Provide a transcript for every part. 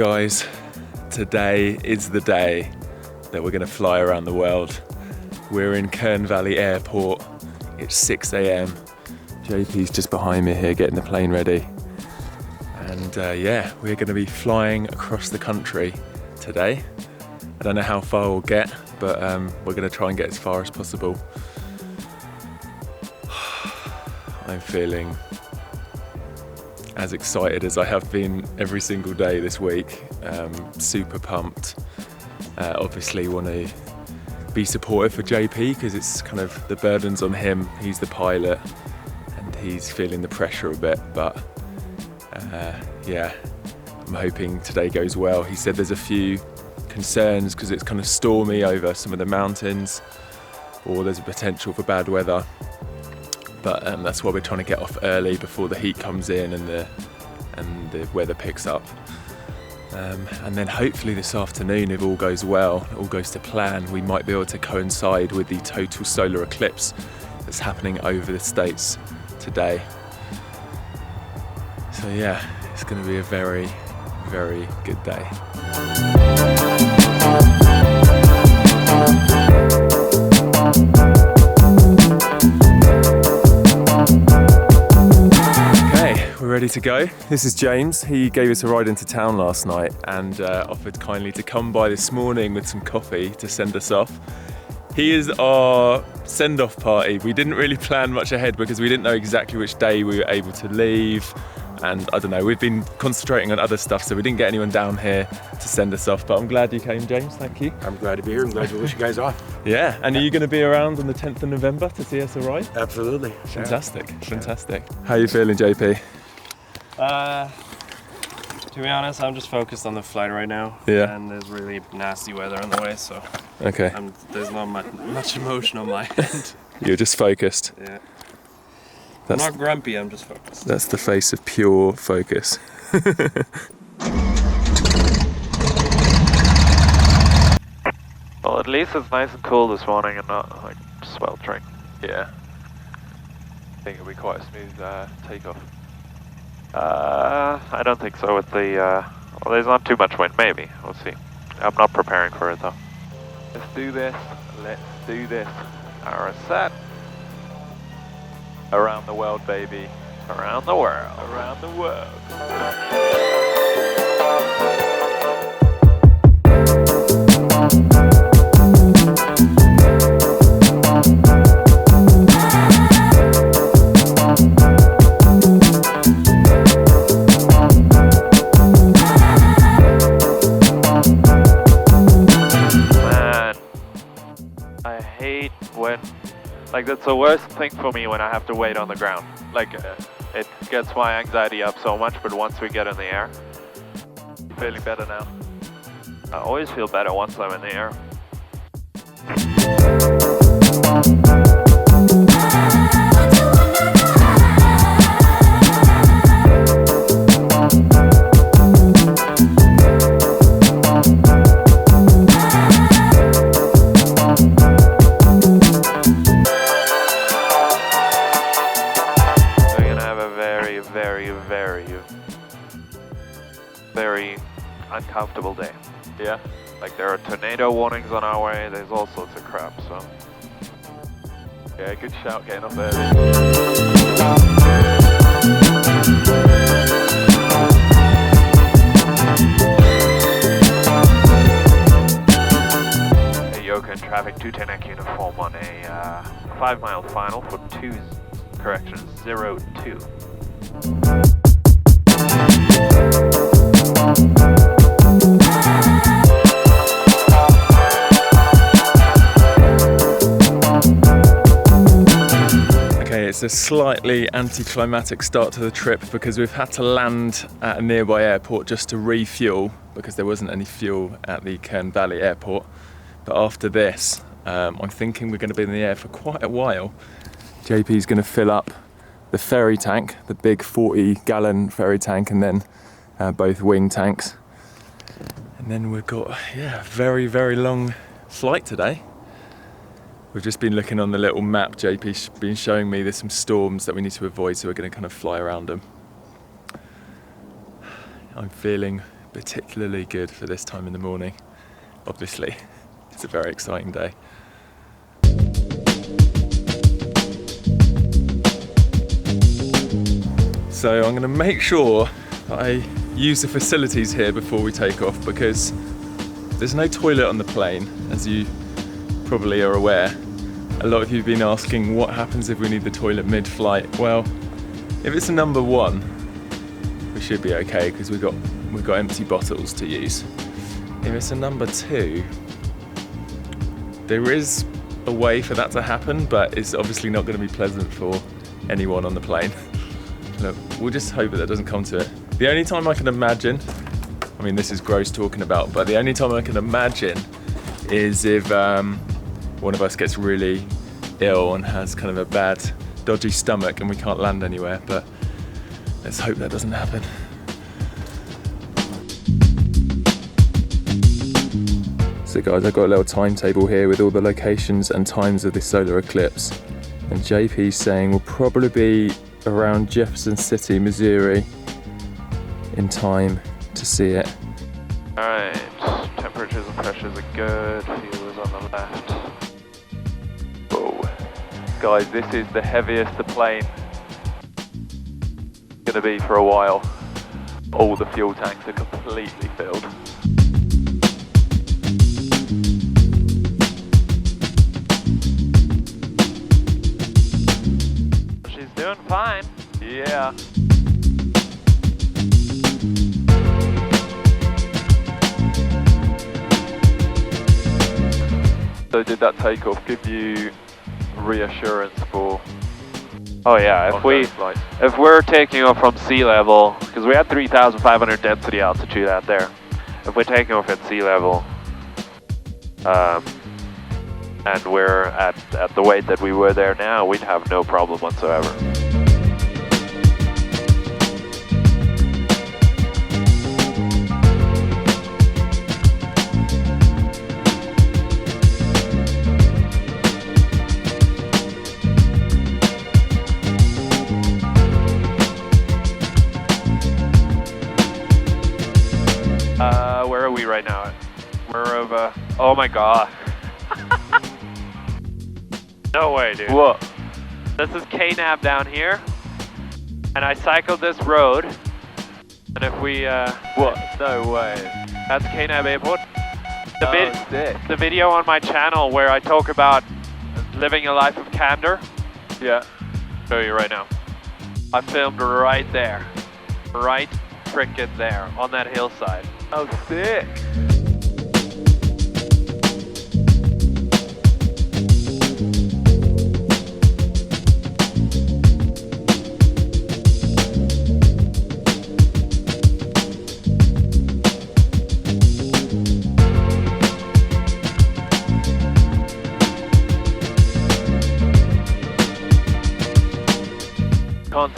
guys, today is the day that we're going to fly around the world. We're in Kern Valley Airport. It's 6 a.m. JP's just behind me here getting the plane ready. And yeah, we're going to be flying across the country today. I don't know how far we'll get, but we're going to try and get as far as possible. I'm feeling as excited as I have been every single day this week. Super pumped. Obviously want to be supportive for JP because it's kind of the burden's on him. He's the pilot and he's feeling the pressure a bit, but yeah, I'm hoping today goes well. He said there's a few concerns because it's kind of stormy over some of the mountains, or there's a potential for bad weather. But that's why we're trying to get off early before the heat comes in and the weather picks up. And then hopefully this afternoon, if all goes well, all goes to plan, we might be able to coincide with the total solar eclipse that's happening over the States today. So yeah, it's going to be a very, very good day. We're ready to go. This is James. He gave us a ride into town last night and offered kindly to come by this morning with some coffee to send us off. He is our send-off party. We didn't really plan much ahead because we didn't know exactly which day we were able to leave, and I don't know, we've been concentrating on other stuff, so we didn't get anyone down here to send us off, but I'm glad you came, James. Thank you. I'm glad to be here. I'm glad to wish you guys off. Yeah, and are you going to be around on the 10th of November to see us arrive? Absolutely. Fantastic, fantastic. How are you feeling, JP? To be honest, I'm just focused on the flight right now. Yeah. And there's really nasty weather on the way, so okay. There's not much emotion on my end. You're just focused. Yeah. That's, I'm not grumpy, I'm just focused. That's the face of pure focus. Well, at least it's nice and cool this morning and not like sweltering. Yeah. I think it'll be quite a smooth takeoff. I don't think so with the, well, there's not too much wind, maybe, we'll see. I'm not preparing for it though. Let's do this, Our set. Around the world, baby. Around the world. Around the world. Like, that's the worst thing for me when I have to wait on the ground. Like, it gets my anxiety up so much, but once we get in the air, feeling better now. I always feel better once I'm in the air. Very uncomfortable day. Yeah. Like, there are tornado warnings on our way, there's all sorts of crap, so. Yeah, good shout getting off early. Hey, Yoka in traffic, 210 uniform on a 5-mile final for 02. Okay, it's a slightly anticlimactic start to the trip because we've had to land at a nearby airport just to refuel because there wasn't any fuel at the Kern Valley Airport. But after this, I'm thinking we're going to be in the air for quite a while. JP's going to fill up the ferry tank, the big 40-gallon ferry tank, and then both wing tanks. And then we've got, yeah, a very, very long flight today. We've just been looking on the little map JP's been showing me. There's some storms that we need to avoid, so we're going to kind of fly around them. I'm feeling particularly good for this time in the morning. Obviously, it's a very exciting day. So I'm going to make sure that I use the facilities here before we take off, because there's no toilet on the plane, as you probably are aware. A lot of you have been asking what happens if we need the toilet mid-flight. Well, if it's a number 1, we should be okay because we've got empty bottles to use. If it's a number 2, there is a way for that to happen, but it's obviously not going to be pleasant for anyone on the plane. Look, we'll just hope that doesn't come to it. The only time I can imagine, I mean this is gross talking about, but the only time I can imagine is if one of us gets really ill and has kind of a bad, dodgy stomach and we can't land anywhere, but let's hope that doesn't happen. So guys, I've got a little timetable here with all the locations and times of the solar eclipse. And JP's saying we'll probably be around Jefferson City, Missouri in time to see it. Alright, temperatures and pressures are good, fuel is on the left. Whoa. Guys, this is the heaviest the plane gonna be for a while. All the fuel tanks are completely filled. She's doing fine. Yeah. So did that takeoff give you reassurance for? Oh yeah, if we're taking off from sea level, because we had 3,500 density altitude out there. If we're taking off at sea level, and we're at the weight that we were there now, we'd have no problem whatsoever. Where are we right now? We're over. Oh my god. No way, dude. What? This is KNAB down here, and I cycled this road. And if we what? No way. That's KNAB Airport. The video on my channel where I talk about living a life of candor. Yeah. Show you right now. I filmed right there, right frickin' there on that hillside. Oh, sick. Can't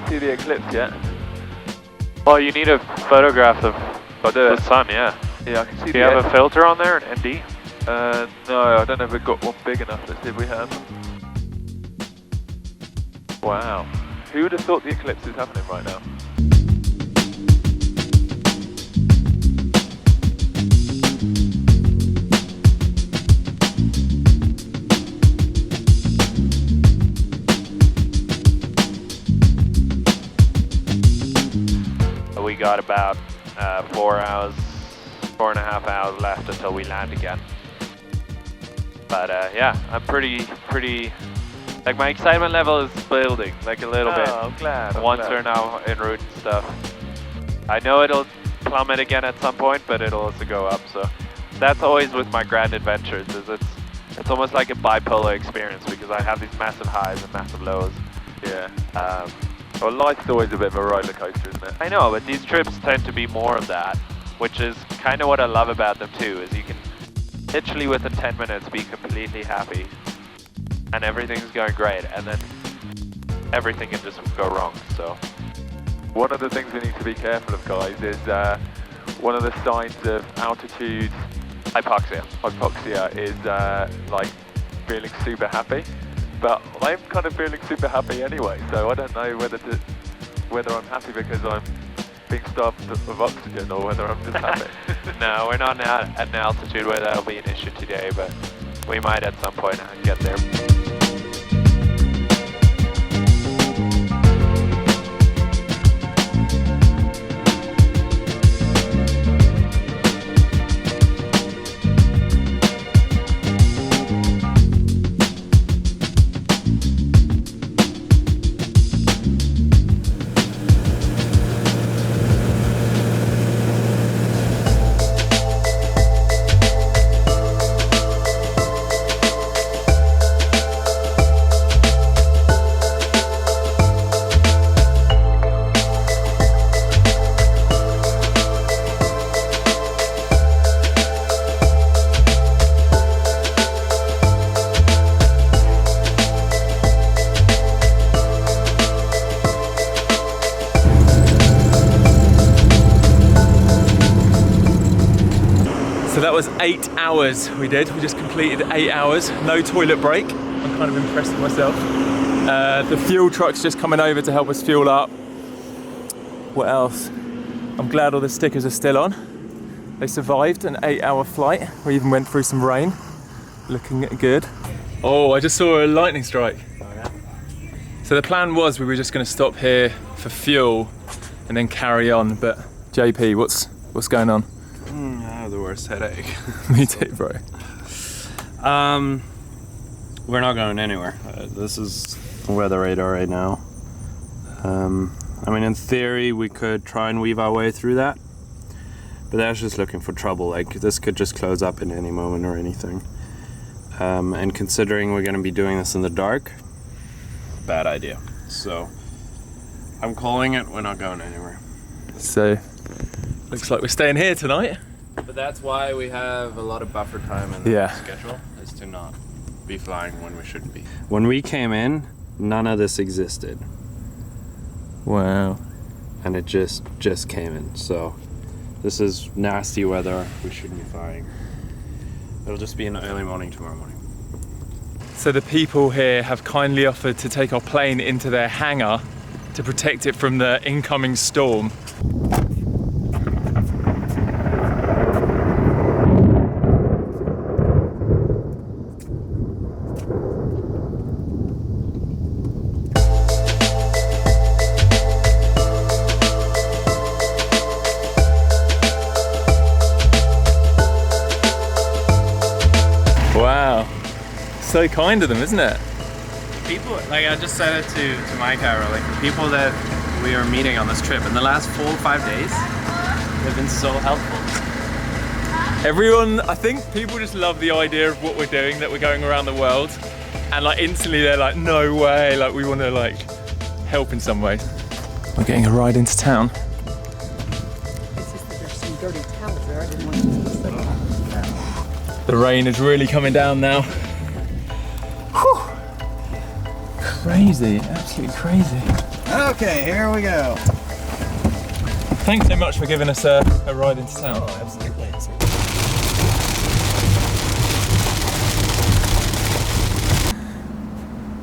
see the eclipse yet. Oh, you need a photograph of the sun, yeah. Yeah, I can see. Do you have a filter on there, an ND? No, I don't know if we've got one big enough. Let's see if we have. Wow. Who would have thought the eclipse is happening right now? We got about 4.5 hours left until we land again. But yeah, I'm pretty, like my excitement level is building, like a little bit. I'm glad. Once we're now en route and stuff. I know it'll plummet again at some point, but it'll also go up. So that's always with my grand adventures. Is it's almost like a bipolar experience because I have these massive highs and massive lows. Yeah. Well, life's always a bit of a roller coaster, isn't it? I know, but these trips tend to be more of that, which is kind of what I love about them too, is you can literally within 10 minutes be completely happy and everything's going great, and then everything can just go wrong. So one of the things we need to be careful of, guys, is one of the signs of altitude hypoxia is like feeling super happy. But I'm kind of feeling super happy anyway, so I don't know whether I'm happy because I'm being starved of oxygen or whether I'm just happy. No, we're not at an altitude where that'll be an issue today, but we might at some point get there. So that was 8 hours we did. We just completed 8 hours, no toilet break. I'm kind of impressed with myself. The fuel truck's just coming over to help us fuel up. What else? I'm glad all the stickers are still on. They survived an 8-hour flight. We even went through some rain. Looking good. Oh, I just saw a lightning strike. Oh, yeah. So the plan was we were just going to stop here for fuel and then carry on. But JP, what's going on? I have the worst headache. Me too, bro. We're not going anywhere. This is weather radar right now. I mean, in theory, we could try and weave our way through that, but that's just looking for trouble. Like, this could just close up in any moment or anything. And considering we're going to be doing this in the dark, bad idea. So, I'm calling it. We're not going anywhere. So, looks like we're staying here tonight. But that's why we have a lot of buffer time in the schedule, is to not be flying when we shouldn't be. When we came in, none of this existed. Wow. And it just came in. So this is nasty weather. We shouldn't be flying. It'll just be in the early morning tomorrow morning. So the people here have kindly offered to take our plane into their hangar to protect it from the incoming storm. Wow, so kind of them, isn't it? People, like I just said it to Mike, like the people that we are meeting on this trip in the last 4 or 5 days, they've been so helpful. Everyone, I think people just love the idea of what we're doing, that we're going around the world, and like instantly they're like, no way, like we want to like help in some way. We're getting a ride into town. It's just that there's some dirty towels there. I didn't want to use them. The rain is really coming down now. Whew. Crazy, absolutely crazy. Okay, here we go. Thanks so much for giving us a ride into town. Oh, absolutely.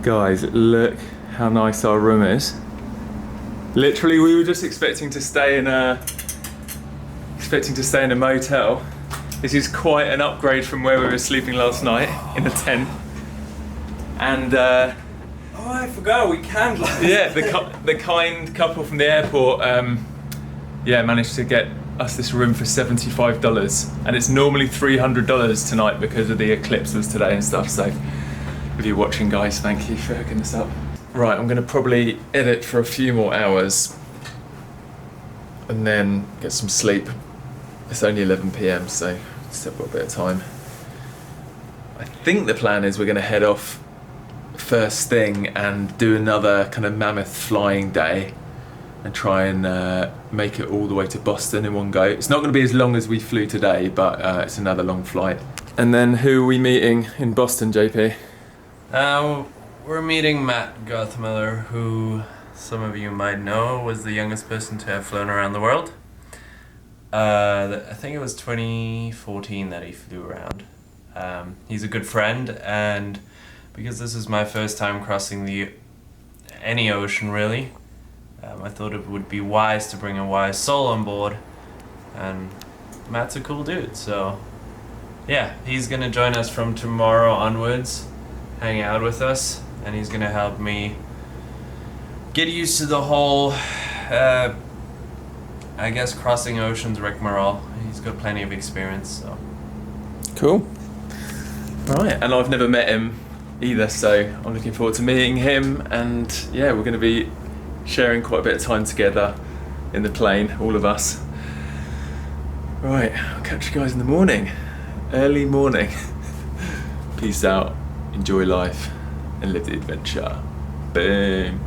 Guys, look how nice our room is. Literally, we were just expecting to stay in a motel. This is quite an upgrade from where we were sleeping last night in a tent. And Oh, I forgot we candlelight. yeah, the kind couple from the airport, managed to get us this room for $75, and it's normally $300 tonight because of the eclipses today and stuff. So, if you're watching, guys, thank you for hooking us up. Right, I'm gonna probably edit for a few more hours and then get some sleep. It's only 11 PM, so still got a bit of time. I think the plan is we're gonna head off first thing and do another kind of mammoth flying day and try and make it all the way to Boston in one go. It's not gonna be as long as we flew today, but it's another long flight. And then who are we meeting in Boston, JP? We're meeting Matt Gothmiller, who some of you might know was the youngest person to have flown around the world. I think it was 2014 that he flew around. He's a good friend, and because this is my first time crossing any ocean really, I thought it would be wise to bring a wise soul on board, and Matt's a cool dude, so yeah, he's gonna join us from tomorrow onwards, hang out with us, and he's gonna help me get used to the whole, I guess, crossing oceans rigmarole. He's got plenty of experience, so. Cool. Right, and I've never met him either, so I'm looking forward to meeting him, and yeah, we're going to be sharing quite a bit of time together in the plane, all of us. Right, I'll catch you guys in the morning, early morning. Peace out, enjoy life, and live the adventure. Boom.